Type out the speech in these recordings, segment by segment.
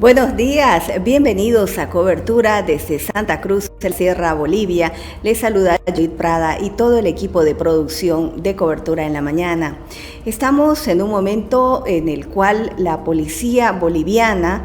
Buenos días, bienvenidos a Cobertura desde Santa Cruz, Sierra Bolivia. Les saluda Judith Prada y todo el equipo de producción de Cobertura en la Mañana. Estamos en un momento en el cual la policía boliviana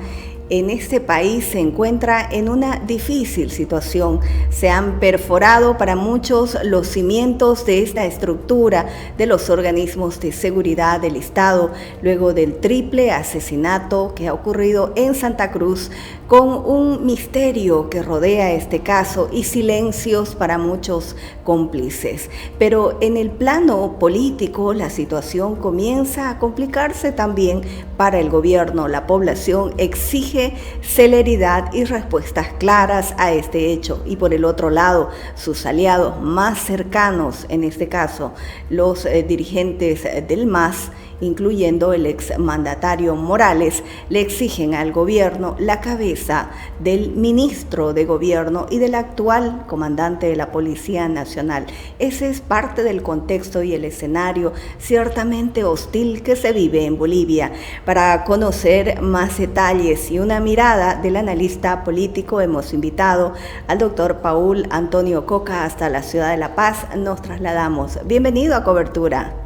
en este país se encuentra en una difícil situación. Se han perforado para muchos los cimientos de esta estructura de los organismos de seguridad del Estado, luego del triple asesinato que ha ocurrido en Santa Cruz, con un misterio que rodea este caso y silencios para muchos cómplices. Pero en el plano político la situación comienza a complicarse también para el gobierno. La población exige celeridad y respuestas claras a este hecho. Y por el otro lado, sus aliados más cercanos, en este caso los dirigentes del MAS, incluyendo el exmandatario Morales, le exigen al gobierno la cabeza del ministro de gobierno y del actual comandante de la Policía Nacional. Ese es parte del contexto y el escenario ciertamente hostil que se vive en Bolivia. Para conocer más detalles y una mirada del analista político, hemos invitado al doctor Paul Antonio Coca hasta la ciudad de La Paz. Nos trasladamos. Bienvenido a Cobertura.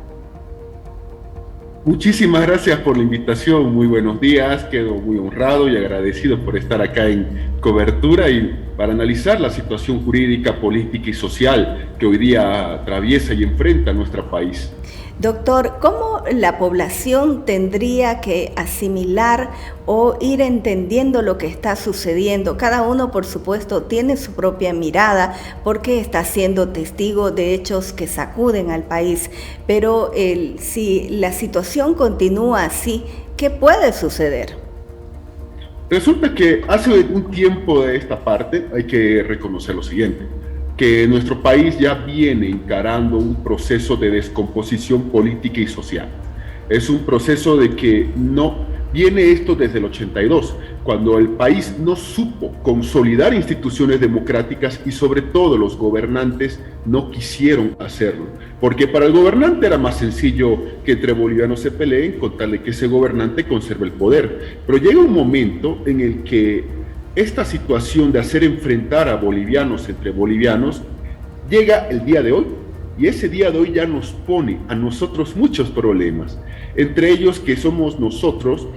Muchísimas gracias por la invitación, muy buenos días, quedo muy honrado y agradecido por estar acá en Cobertura y para analizar la situación jurídica, política y social que hoy día atraviesa y enfrenta nuestro país. Doctor, ¿cómo la población tendría que asimilar o ir entendiendo lo que está sucediendo? Cada uno, por supuesto, tiene su propia mirada porque está siendo testigo de hechos que sacuden al país. Pero si la situación continúa así, ¿qué puede suceder? Resulta que hace un tiempo de esta parte hay que reconocer lo siguiente, que nuestro país ya viene encarando un proceso de descomposición política y social. Es un proceso de que no viene esto desde el 82, cuando el país no supo consolidar instituciones democráticas y sobre todo los gobernantes no quisieron hacerlo, porque para el gobernante era más sencillo que entre bolivianos se peleen con tal de que ese gobernante conserve el poder. Pero llega un momento en el que esta situación de hacer enfrentar a bolivianos entre bolivianos llega el día de hoy y ese día de hoy ya nos pone a nosotros muchos problemas, entre ellos que somos nosotros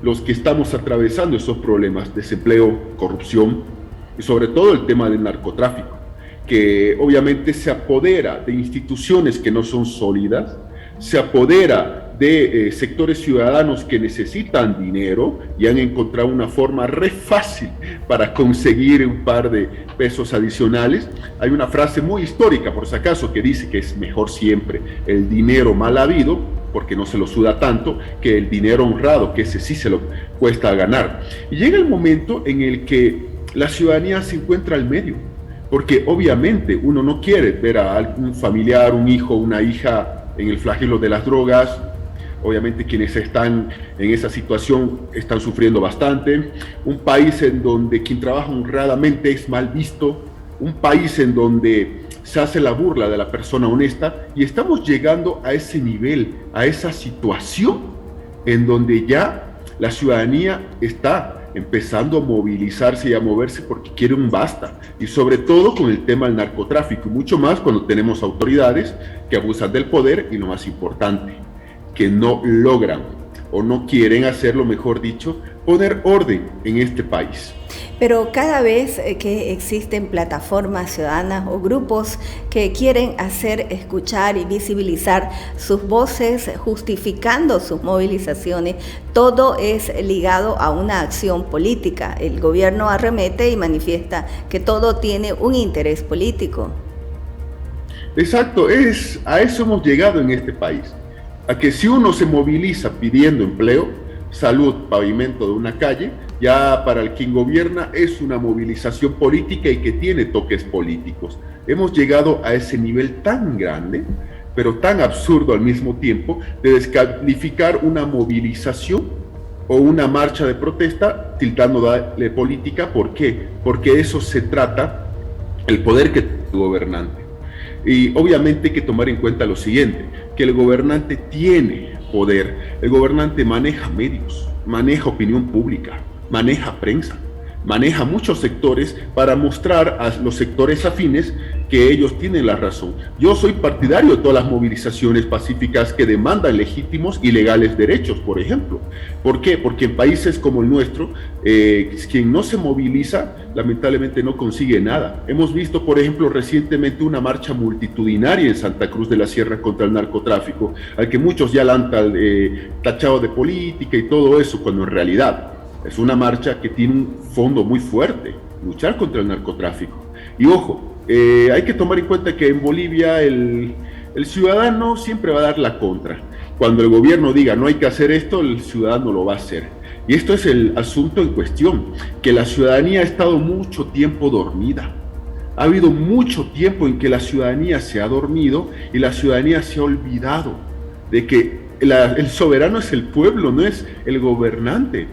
los que estamos atravesando esos problemas: desempleo, corrupción y sobre todo el tema del narcotráfico, que obviamente se apodera de instituciones que no son sólidas, se apodera de sectores ciudadanos que necesitan dinero y han encontrado una forma re fácil para conseguir un par de pesos adicionales. Hay una frase muy histórica, por si acaso, que dice que es mejor siempre el dinero mal habido, porque no se lo suda tanto, que el dinero honrado, que ese sí se lo cuesta ganar. Y llega el momento en el que la ciudadanía se encuentra al medio, porque obviamente uno no quiere ver a algún familiar, un hijo, una hija en el flagelo de las drogas. Obviamente quienes están en esa situación están sufriendo bastante. Un país en donde quien trabaja honradamente es mal visto. Un país en donde se hace la burla de la persona honesta. Y estamos llegando a ese nivel, a esa situación en donde ya la ciudadanía está empezando a movilizarse y a moverse porque quiere un basta. Y sobre todo con el tema del narcotráfico. Mucho más cuando tenemos autoridades que abusan del poder y lo más importante, que no logran o no quieren hacerlo, mejor dicho, poner orden en este país. Pero cada vez que existen plataformas ciudadanas o grupos que quieren hacer escuchar y visibilizar sus voces, justificando sus movilizaciones, todo es ligado a una acción política. El gobierno arremete y manifiesta que todo tiene un interés político. Exacto, a eso hemos llegado en este país. A que si uno se moviliza pidiendo empleo, salud, pavimento de una calle, ya para el quien gobierna es una movilización política y que tiene toques políticos. Hemos llegado a ese nivel tan grande, pero tan absurdo al mismo tiempo, de descalificar una movilización o una marcha de protesta tildándole política. ¿Por qué? Porque eso se trata el poder que tiene el gobernante. Y obviamente hay que tomar en cuenta lo siguiente, que el gobernante tiene poder, el gobernante maneja medios, maneja opinión pública, maneja prensa, maneja muchos sectores para mostrar a los sectores afines que ellos tienen la razón. Yo soy partidario de todas las movilizaciones pacíficas que demandan legítimos y legales derechos, por ejemplo. ¿Por qué? Porque en países como el nuestro, quien no se moviliza, lamentablemente no consigue nada. Hemos visto, por ejemplo, recientemente una marcha multitudinaria en Santa Cruz de la Sierra contra el narcotráfico, al que muchos ya la han tachado de política y todo eso, cuando en realidad es una marcha que tiene un fondo muy fuerte, luchar contra el narcotráfico. Y ojo, hay que tomar en cuenta que en Bolivia el ciudadano siempre va a dar la contra. Cuando el gobierno diga no hay que hacer esto, el ciudadano lo va a hacer. Y esto es el asunto en cuestión, que la ciudadanía ha estado mucho tiempo dormida. Ha habido mucho tiempo en que la ciudadanía se ha dormido y la ciudadanía se ha olvidado de que el soberano es el pueblo, no es el gobernante.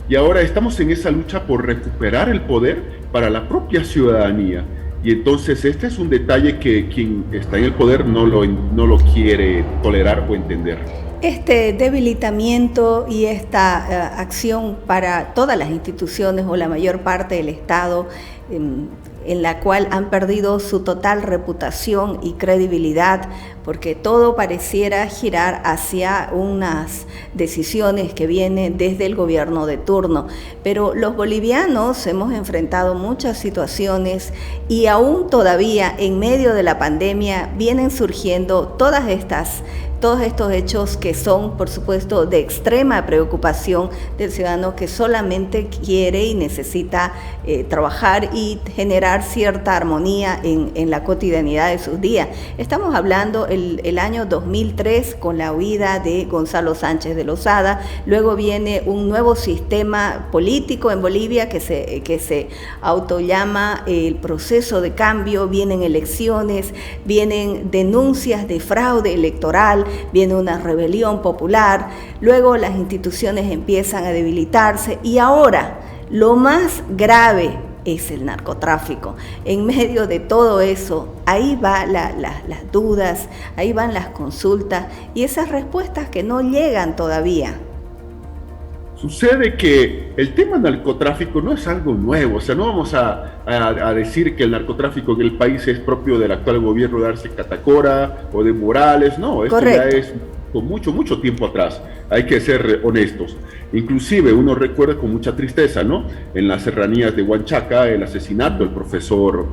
Y ahora estamos en esa lucha por recuperar el poder para la propia ciudadanía. Y entonces este es un detalle que quien está en el poder no lo quiere tolerar o entender. Este debilitamiento y esta acción para todas las instituciones o la mayor parte del Estado, en la cual han perdido su total reputación y credibilidad, porque todo pareciera girar hacia unas decisiones que vienen desde el gobierno de turno. Pero los bolivianos hemos enfrentado muchas situaciones y aún todavía en medio de la pandemia vienen surgiendo todos estos hechos que son, por supuesto, de extrema preocupación del ciudadano que solamente quiere y necesita trabajar y generar cierta armonía en la cotidianidad de sus días. Estamos hablando el año 2003 con la huida de Gonzalo Sánchez de Lozada, luego viene un nuevo sistema político en Bolivia que se autollama el proceso de cambio, vienen elecciones, vienen denuncias de fraude electoral, viene una rebelión popular, luego las instituciones empiezan a debilitarse y ahora lo más grave es el narcotráfico. En medio de todo eso, ahí van las dudas, ahí van las consultas y esas respuestas que no llegan todavía. Sucede que el tema narcotráfico no es algo nuevo, o sea, no vamos a decir que el narcotráfico en el país es propio del actual gobierno de Arce Catacora o de Morales, no, esto Correcto. Ya es con mucho tiempo atrás, hay que ser honestos. Inclusive uno recuerda con mucha tristeza, ¿no? En las serranías de Huanchaca, el asesinato del profesor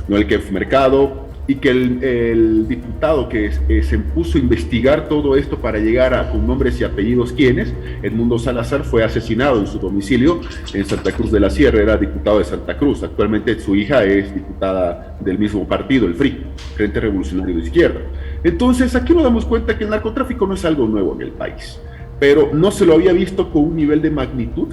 Noel Kempf Mercado, y que el diputado que se puso a investigar todo esto para llegar con nombres y apellidos quiénes, Edmundo Salazar, fue asesinado en su domicilio en Santa Cruz de la Sierra, era diputado de Santa Cruz, actualmente su hija es diputada del mismo partido, el FRI, Frente Revolucionario de Izquierda. Entonces aquí nos damos cuenta que el narcotráfico no es algo nuevo en el país, pero no se lo había visto con un nivel de magnitud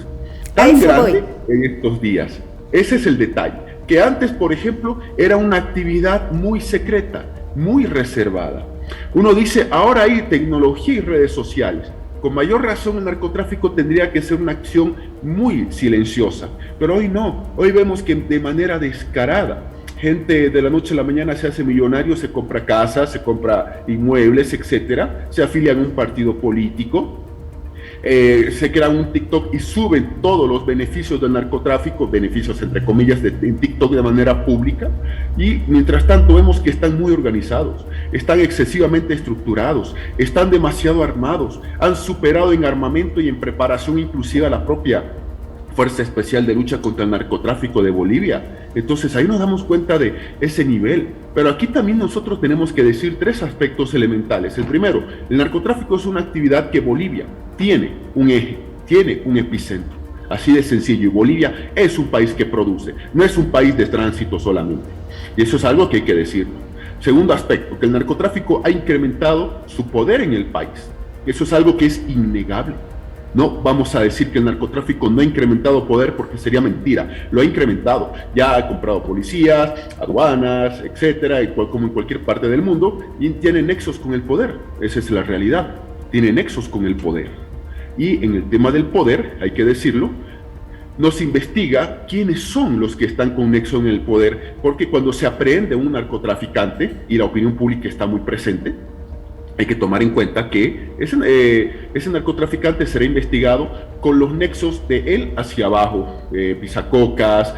tan grande en estos días. Ese es el detalle. Que antes, por ejemplo, era una actividad muy secreta, muy reservada. Uno dice, ahora hay tecnología y redes sociales. Con mayor razón el narcotráfico tendría que ser una acción muy silenciosa, pero hoy no. Hoy vemos que de manera descarada, gente de la noche a la mañana se hace millonario, se compra casas, se compra inmuebles, etcétera, se afilian a un partido político, se crean un TikTok y suben todos los beneficios del narcotráfico, beneficios entre comillas en TikTok de manera pública, y mientras tanto vemos que están muy organizados, están excesivamente estructurados, están demasiado armados, han superado en armamento y en preparación inclusive a la propia Fuerza Especial de Lucha contra el Narcotráfico de Bolivia. Entonces ahí nos damos cuenta de ese nivel. Pero aquí también nosotros tenemos que decir tres aspectos elementales. El primero, el narcotráfico es una actividad que Bolivia tiene un eje, tiene un epicentro. Así de sencillo. Y Bolivia es un país que produce, no es un país de tránsito solamente. Y eso es algo que hay que decirlo. Segundo aspecto, que el narcotráfico ha incrementado su poder en el país. Eso es algo que es innegable. No vamos a decir que el narcotráfico no ha incrementado poder porque sería mentira, lo ha incrementado, ya ha comprado policías, aduanas, etcétera, como en cualquier parte del mundo, y tiene nexos con el poder, esa es la realidad, tiene nexos con el poder. Y en el tema del poder, hay que decirlo, nos investiga quiénes son los que están con nexo en el poder, porque cuando se aprehende un narcotraficante, y la opinión pública está muy presente, hay que tomar en cuenta que ese narcotraficante será investigado con los nexos de él hacia abajo, pisacocas,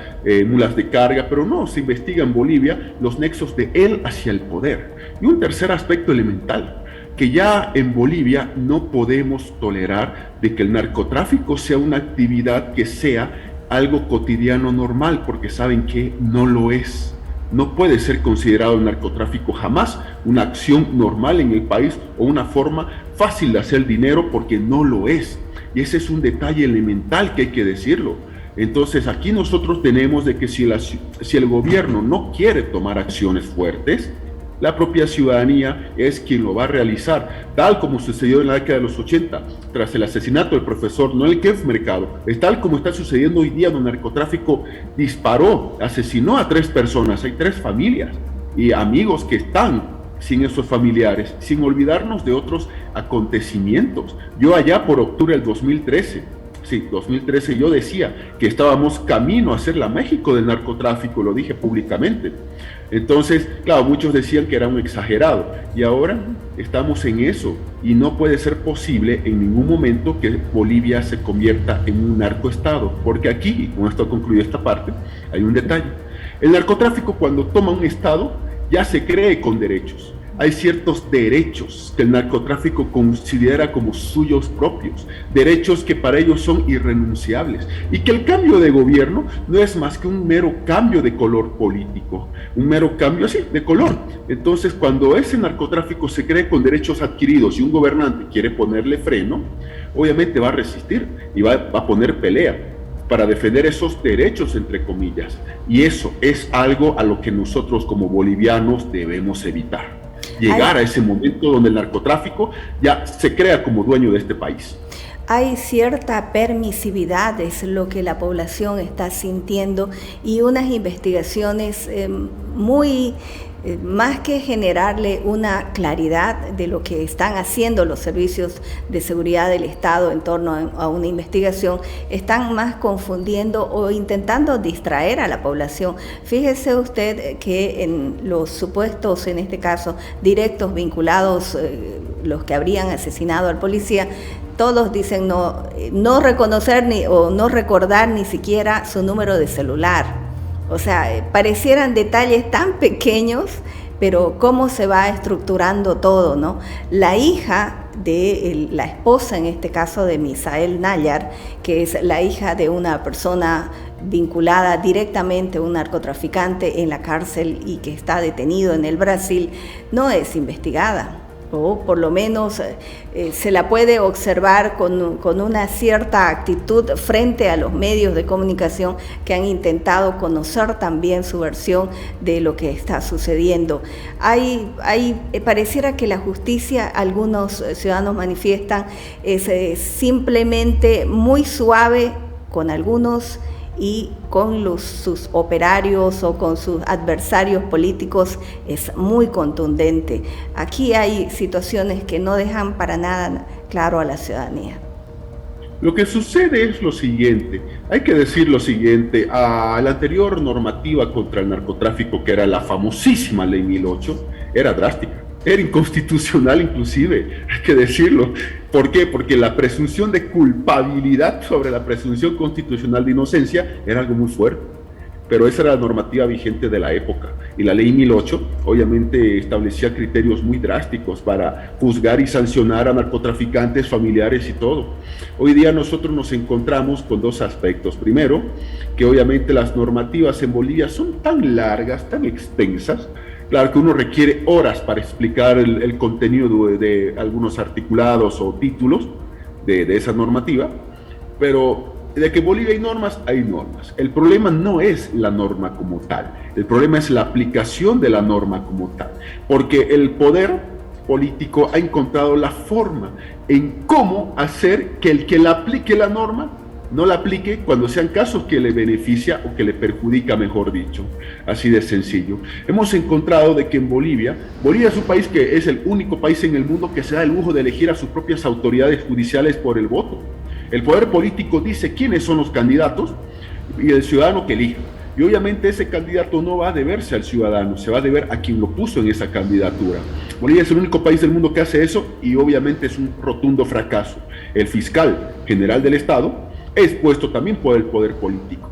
mulas de carga, pero no, se investiga en Bolivia los nexos de él hacia el poder. Y un tercer aspecto elemental, que ya en Bolivia no podemos tolerar de que el narcotráfico sea una actividad que sea algo cotidiano normal, porque saben que no lo es. No puede ser considerado el narcotráfico jamás una acción normal en el país o una forma fácil de hacer dinero, porque no lo es. Y ese es un detalle elemental que hay que decirlo. Entonces aquí nosotros tenemos de que si el gobierno no quiere tomar acciones fuertes, la propia ciudadanía es quien lo va a realizar, tal como sucedió en la década de los 80, tras el asesinato del profesor Noel Kempf Mercado. Es tal como está sucediendo hoy día, donde el narcotráfico disparó, asesinó a 3 personas, hay 3 familias y amigos que están sin esos familiares, sin olvidarnos de otros acontecimientos. Yo allá por octubre del 2013, yo decía que estábamos camino a ser la México del narcotráfico, lo dije públicamente. Entonces, claro, muchos decían que era un exagerado, y ahora estamos en eso, y no puede ser posible en ningún momento que Bolivia se convierta en un narcoestado, porque aquí, y con esto concluyo esta parte, hay un detalle. El narcotráfico, cuando toma un estado, ya se cree con derechos. Hay ciertos derechos que el narcotráfico considera como suyos propios, derechos que para ellos son irrenunciables, y que el cambio de gobierno no es más que un mero cambio de color político, un mero cambio así, de color. Entonces, cuando ese narcotráfico se cree con derechos adquiridos y un gobernante quiere ponerle freno, obviamente va a resistir y va a poner pelea para defender esos derechos, entre comillas, y eso es algo a lo que nosotros como bolivianos debemos evitar. Llegar a ese momento donde el narcotráfico ya se crea como dueño de este país. Hay cierta permisividad, es lo que la población está sintiendo, y unas investigaciones más que generarle una claridad de lo que están haciendo los servicios de seguridad del Estado en torno a una investigación, están más confundiendo o intentando distraer a la población. Fíjese usted que en los supuestos, en este caso, directos vinculados, los que habrían asesinado al policía, todos dicen no reconocer o no recordar ni siquiera su número de celular. O sea, parecieran detalles tan pequeños, pero cómo se va estructurando todo, ¿no? La hija de la esposa, en este caso de Misael Nayar, que es la hija de una persona vinculada directamente a un narcotraficante en la cárcel y que está detenido en el Brasil, no es investigada. O por lo menos se la puede observar con una cierta actitud frente a los medios de comunicación que han intentado conocer también su versión de lo que está sucediendo. Pareciera que la justicia, algunos ciudadanos manifiestan, es simplemente muy suave con algunos y con sus operarios o con sus adversarios políticos es muy contundente. Aquí hay situaciones que no dejan para nada claro a la ciudadanía. Lo que sucede es lo siguiente, hay que decir lo siguiente: a la anterior normativa contra el narcotráfico, que era la famosísima Ley 1008, era drástica. Era inconstitucional inclusive, hay que decirlo. ¿Por qué? Porque la presunción de culpabilidad sobre la presunción constitucional de inocencia era algo muy fuerte. Pero esa era la normativa vigente de la época. Y la ley 1008 obviamente establecía criterios muy drásticos para juzgar y sancionar a narcotraficantes, familiares y todo. Hoy día nosotros nos encontramos con 2 aspectos. Primero, que obviamente las normativas en Bolivia son tan largas, tan extensas. Claro que uno requiere horas para explicar el contenido de algunos articulados o títulos de esa normativa, pero de que en Bolivia hay normas, hay normas. El problema no es la norma como tal, el problema es la aplicación de la norma como tal, porque el poder político ha encontrado la forma en cómo hacer que el que la aplique la norma no la aplique cuando sean casos que le beneficia o que le perjudica, mejor dicho. Así de sencillo. Hemos encontrado de que en Bolivia es un país que es el único país en el mundo que se da el lujo de elegir a sus propias autoridades judiciales por el voto. El poder político dice quiénes son los candidatos y el ciudadano que elija. Y obviamente ese candidato no va a deberse al ciudadano, se va a deber a quien lo puso en esa candidatura. Bolivia es el único país del mundo que hace eso y obviamente es un rotundo fracaso. El fiscal general del Estado es puesto también por el poder político.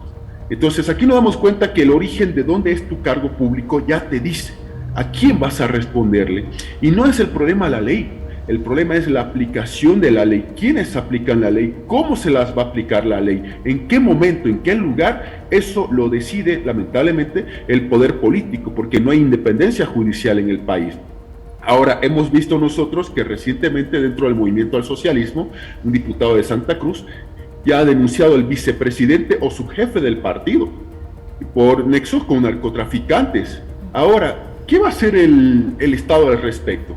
Entonces aquí nos damos cuenta que el origen de dónde es tu cargo público ya te dice a quién vas a responderle. Y no es el problema la ley, el problema es la aplicación de la ley. ¿Quiénes aplican la ley? ¿Cómo se las va a aplicar la ley? ¿En qué momento? ¿En qué lugar? Eso lo decide lamentablemente el poder político, porque no hay independencia judicial en el país. Ahora, hemos visto nosotros que recientemente dentro del movimiento al socialismo, un diputado de Santa Cruz ya ha denunciado al vicepresidente o su jefe del partido por nexos con narcotraficantes. Ahora, ¿qué va a hacer el Estado al respecto?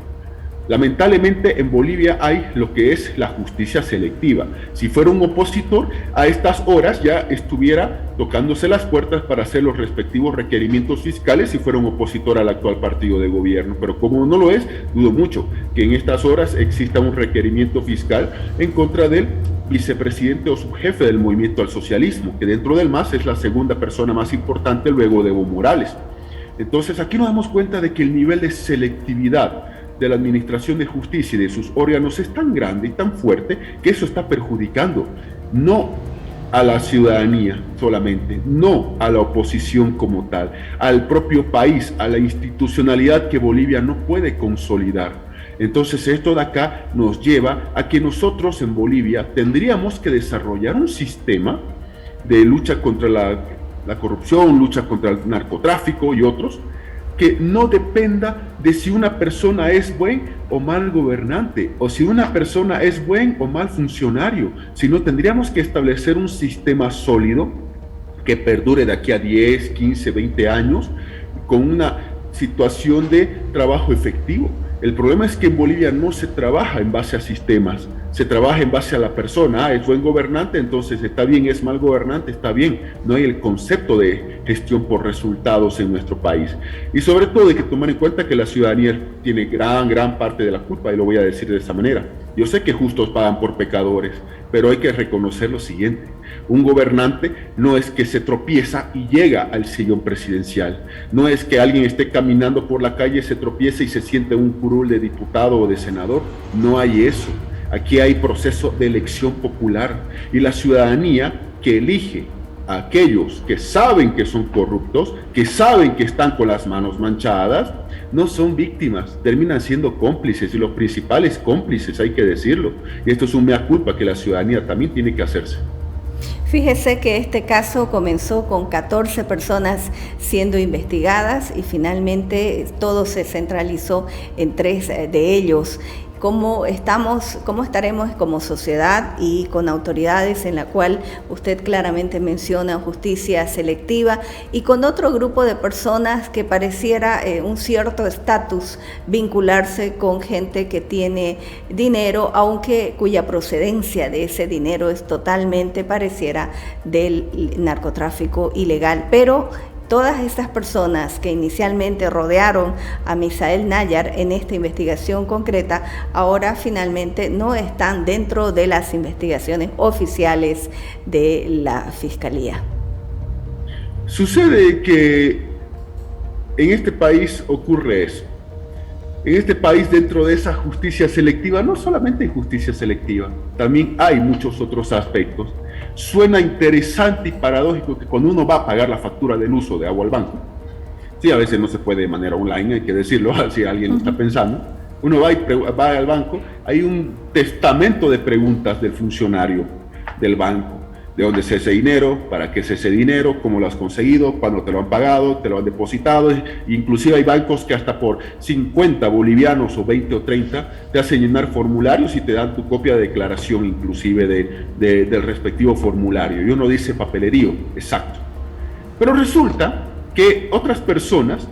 Lamentablemente en Bolivia hay lo que es la justicia selectiva. Si fuera un opositor, a estas horas ya estuviera tocándose las puertas para hacer los respectivos requerimientos fiscales si fuera un opositor al actual partido de gobierno. Pero como no lo es, dudo mucho que en estas horas exista un requerimiento fiscal en contra del vicepresidente o subjefe del movimiento al socialismo, que dentro del MAS es la segunda persona más importante luego de Evo Morales. Entonces aquí nos damos cuenta de que el nivel de selectividad de la administración de justicia y de sus órganos es tan grande y tan fuerte que eso está perjudicando no a la ciudadanía solamente, no a la oposición como tal, al propio país, a la institucionalidad que Bolivia no puede consolidar. Entonces esto de acá nos lleva a que nosotros en Bolivia tendríamos que desarrollar un sistema de lucha contra la corrupción, lucha contra el narcotráfico y otros, que no dependa de si una persona es buen o mal gobernante, o si una persona es buen o mal funcionario, sino tendríamos que establecer un sistema sólido que perdure de aquí a 10, 15, 20 años, con una situación de trabajo efectivo. El problema es que en Bolivia no se trabaja en base a sistemas, se trabaja en base a la persona. Es buen gobernante, entonces está bien; es mal gobernante, está bien. No hay el concepto de gestión por resultados en nuestro país. Y sobre todo hay que tomar en cuenta que la ciudadanía tiene gran parte de la culpa, y lo voy a decir de esa manera. Yo sé que justos pagan por pecadores, pero hay que reconocer lo siguiente: un gobernante no es que se tropieza y llega al sillón presidencial, no es que alguien esté caminando por la calle, se tropieza y se siente en un curul de diputado o de senador. No hay eso. Aquí hay proceso de elección popular, y la ciudadanía que elige a aquellos que saben que son corruptos, que saben que están con las manos manchadas, no son víctimas, terminan siendo cómplices, y los principales cómplices, hay que decirlo. Y esto es un mea culpa que la ciudadanía también tiene que hacerse. Fíjese que este caso comenzó con 14 personas siendo investigadas y finalmente todo se centralizó en 3 de ellos. ¿Cómo estaremos como sociedad y con autoridades en la cual usted claramente menciona justicia selectiva, y con otro grupo de personas que pareciera un cierto estatus vincularse con gente que tiene dinero, aunque cuya procedencia de ese dinero es totalmente pareciera del narcotráfico ilegal? Pero todas estas personas que inicialmente rodearon a Misael Nayar en esta investigación concreta, ahora finalmente no están dentro de las investigaciones oficiales de la Fiscalía. Sucede que en este país ocurre eso. En este país, dentro de esa justicia selectiva, no solamente hay justicia selectiva, también hay muchos otros aspectos. Suena interesante y paradójico que cuando uno va a pagar la factura del uso de agua al banco, sí, a veces no se puede de manera online, hay que decirlo, si alguien lo está pensando, uno va al banco, hay un testamento de preguntas del funcionario del banco: de dónde es ese dinero, para qué es ese dinero, cómo lo has conseguido, cuándo te lo han pagado, te lo han depositado. Inclusive hay bancos que hasta por 50 bolivianos o 20 o 30 te hacen llenar formularios y te dan tu copia de declaración inclusive del respectivo formulario, y uno dice papelerío, exacto. Pero resulta que otras personas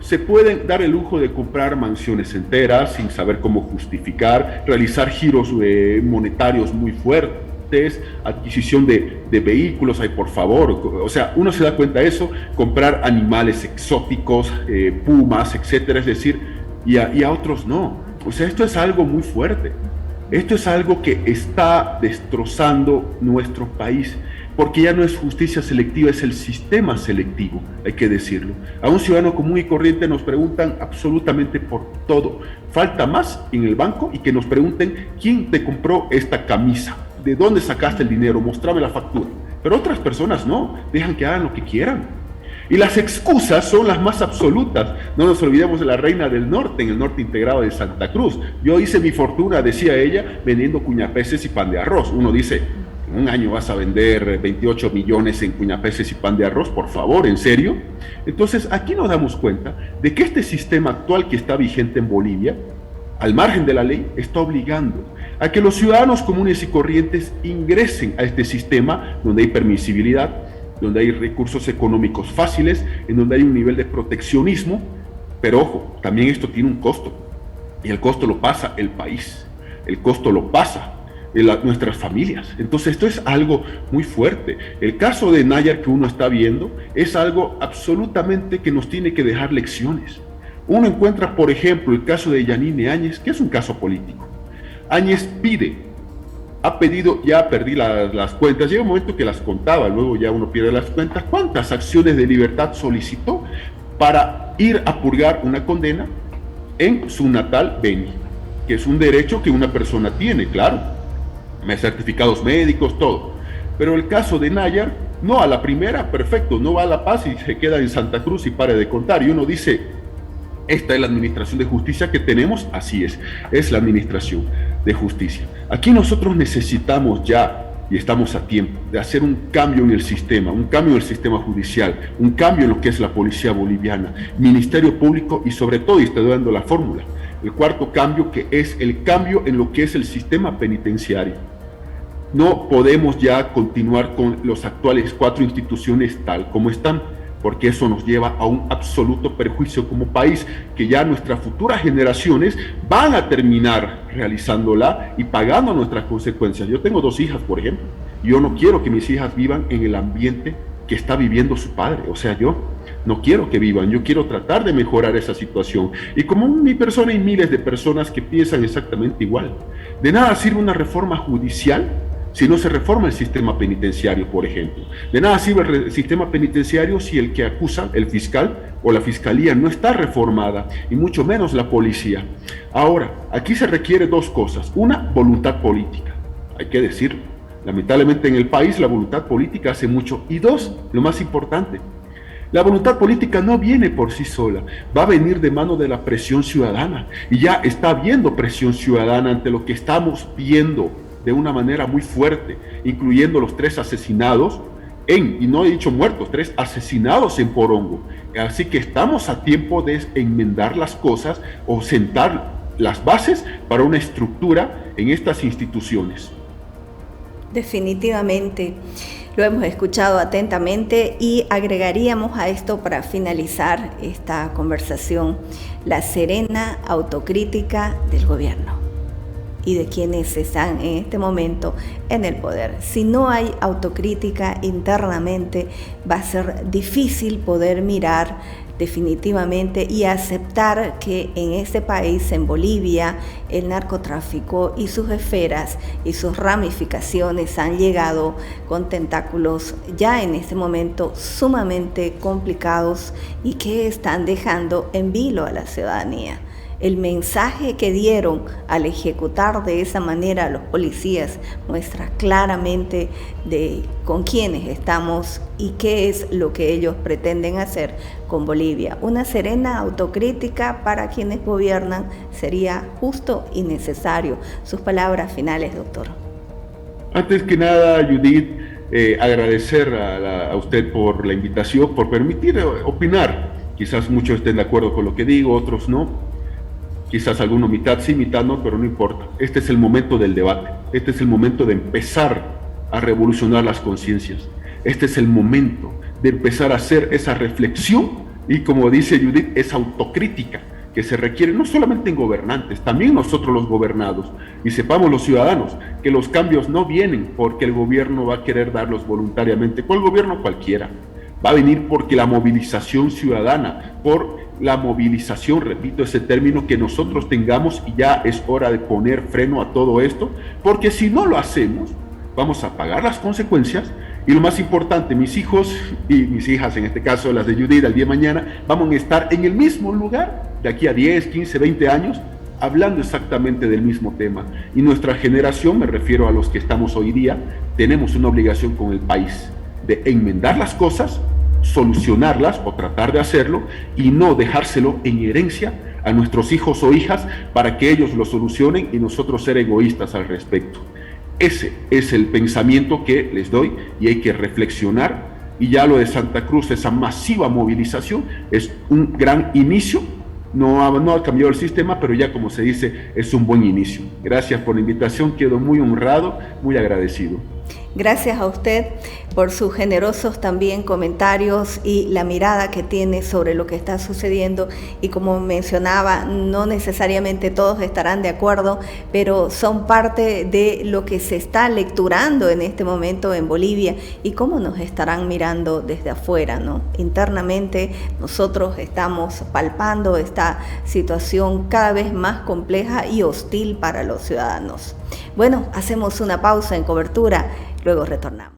se pueden dar el lujo de comprar mansiones enteras sin saber cómo justificar, realizar giros monetarios muy fuertes, adquisición de vehículos. Ay, por favor, o sea, uno se da cuenta de eso, comprar animales exóticos, pumas, etcétera, es decir, y a otros no. O sea, esto es algo muy fuerte, esto es algo que está destrozando nuestro país, porque ya no es justicia selectiva, es el sistema selectivo, hay que decirlo. A un ciudadano común y corriente nos preguntan absolutamente por todo. Falta más en el banco y que nos pregunten quién te compró esta camisa, de dónde sacaste el dinero, mostrame la factura. Pero otras personas no, dejan que hagan lo que quieran. Y las excusas son las más absolutas. No nos olvidemos de la reina del norte, en el norte integrado de Santa Cruz. Yo hice mi fortuna, decía ella, vendiendo cuñapeces y pan de arroz. Uno dice, en un año vas a vender 28 millones en cuñapeces y pan de arroz, por favor, ¿en serio? Entonces, aquí nos damos cuenta de que este sistema actual que está vigente en Bolivia, al margen de la ley, está obligando a que los ciudadanos comunes y corrientes ingresen a este sistema donde hay permisibilidad, donde hay recursos económicos fáciles, en donde hay un nivel de proteccionismo, pero ojo, también esto tiene un costo, y el costo lo pasa el país, el costo lo pasa nuestras familias. Entonces esto es algo muy fuerte. El caso de Nayar que uno está viendo es algo absolutamente que nos tiene que dejar lecciones. Uno encuentra, por ejemplo, el caso de Yanine Áñez, que es un caso político. Áñez ha pedido, ya perdí las cuentas, llega un momento que las contaba, luego ya uno pierde las cuentas, cuántas acciones de libertad solicitó para ir a purgar una condena en su natal Beni, que es un derecho que una persona tiene, claro, certificados médicos, todo. Pero el caso de Nayar, no a la primera, perfecto, no va a La Paz y se queda en Santa Cruz y pare de contar, y uno dice, esta es la administración de justicia que tenemos, así es la administración de justicia. Aquí nosotros necesitamos ya, y estamos a tiempo, de hacer un cambio en el sistema, un cambio en el sistema judicial, un cambio en lo que es la policía boliviana, Ministerio Público y sobre todo, y estoy dando la fórmula, el cuarto cambio que es el cambio en lo que es el sistema penitenciario. No podemos ya continuar con los actuales 4 instituciones tal como están, porque eso nos lleva a un absoluto perjuicio como país, que ya nuestras futuras generaciones van a terminar realizándola y pagando nuestras consecuencias. Yo tengo 2 hijas, por ejemplo, y yo no quiero que mis hijas vivan en el ambiente que está viviendo su padre, o sea, yo no quiero que vivan, yo quiero tratar de mejorar esa situación, y como mi persona hay miles de personas que piensan exactamente igual. De nada sirve una reforma judicial si no se reforma el sistema penitenciario, por ejemplo. De nada sirve el sistema penitenciario si el que acusa, el fiscal o la fiscalía, no está reformada, y mucho menos la policía. Ahora, aquí se requiere 2 cosas. Una, voluntad política, hay que decirlo. Lamentablemente en el país la voluntad política hace mucho. Y 2, lo más importante, la voluntad política no viene por sí sola, va a venir de mano de la presión ciudadana, y ya está habiendo presión ciudadana ante lo que estamos viendo de una manera muy fuerte, incluyendo los 3 asesinados y no he dicho muertos, 3 asesinados en Porongo. Así que estamos a tiempo de enmendar las cosas o sentar las bases para una estructura en estas instituciones. Definitivamente, lo hemos escuchado atentamente y agregaríamos a esto para finalizar esta conversación la serena autocrítica del gobierno y de quienes están en este momento en el poder. Si no hay autocrítica internamente, va a ser difícil poder mirar definitivamente y aceptar que en este país, en Bolivia, el narcotráfico y sus esferas y sus ramificaciones han llegado con tentáculos ya en este momento sumamente complicados y que están dejando en vilo a la ciudadanía. El mensaje que dieron al ejecutar de esa manera a los policías muestra claramente de con quiénes estamos y qué es lo que ellos pretenden hacer con Bolivia. Una serena autocrítica para quienes gobiernan sería justo y necesario. Sus palabras finales, doctor. Antes que nada, Judith, agradecer a usted por la invitación, por permitir opinar. Quizás muchos estén de acuerdo con lo que digo, otros no. Quizás alguno mitad sí, mitad no, pero no importa. Este es el momento del debate. Este es el momento de empezar a revolucionar las conciencias. Este es el momento de empezar a hacer esa reflexión y, como dice Judith, esa autocrítica que se requiere no solamente en gobernantes, también nosotros los gobernados. Y sepamos los ciudadanos que los cambios no vienen porque el gobierno va a querer darlos voluntariamente. ¿Cuál gobierno? Cualquiera. Va a venir porque la movilización ciudadana, por la movilización, repito ese término, que nosotros tengamos, y ya es hora de poner freno a todo esto, porque si no lo hacemos, vamos a pagar las consecuencias Y lo más importante, mis hijos y mis hijas, en este caso las de Judith, al día de mañana, vamos a estar en el mismo lugar de aquí a 10, 15, 20 años, hablando exactamente del mismo tema. Y nuestra generación, me refiero a los que estamos hoy día, tenemos una obligación con el país de enmendar las cosas, solucionarlas o tratar de hacerlo y no dejárselo en herencia a nuestros hijos o hijas para que ellos lo solucionen y nosotros ser egoístas al respecto. Ese es el pensamiento que les doy y hay que reflexionar. Y ya lo de Santa Cruz, esa masiva movilización, es un gran inicio. No ha cambiado el sistema, pero ya, como se dice, es un buen inicio. Gracias por la invitación, quedo muy honrado, muy agradecido. Gracias a usted por sus generosos también comentarios y la mirada que tiene sobre lo que está sucediendo. Y como mencionaba, no necesariamente todos estarán de acuerdo, pero son parte de lo que se está lecturando en este momento en Bolivia y cómo nos estarán mirando desde afuera, ¿no? Internamente nosotros estamos palpando esta situación cada vez más compleja y hostil para los ciudadanos. Bueno, hacemos una pausa en cobertura. Luego retornamos.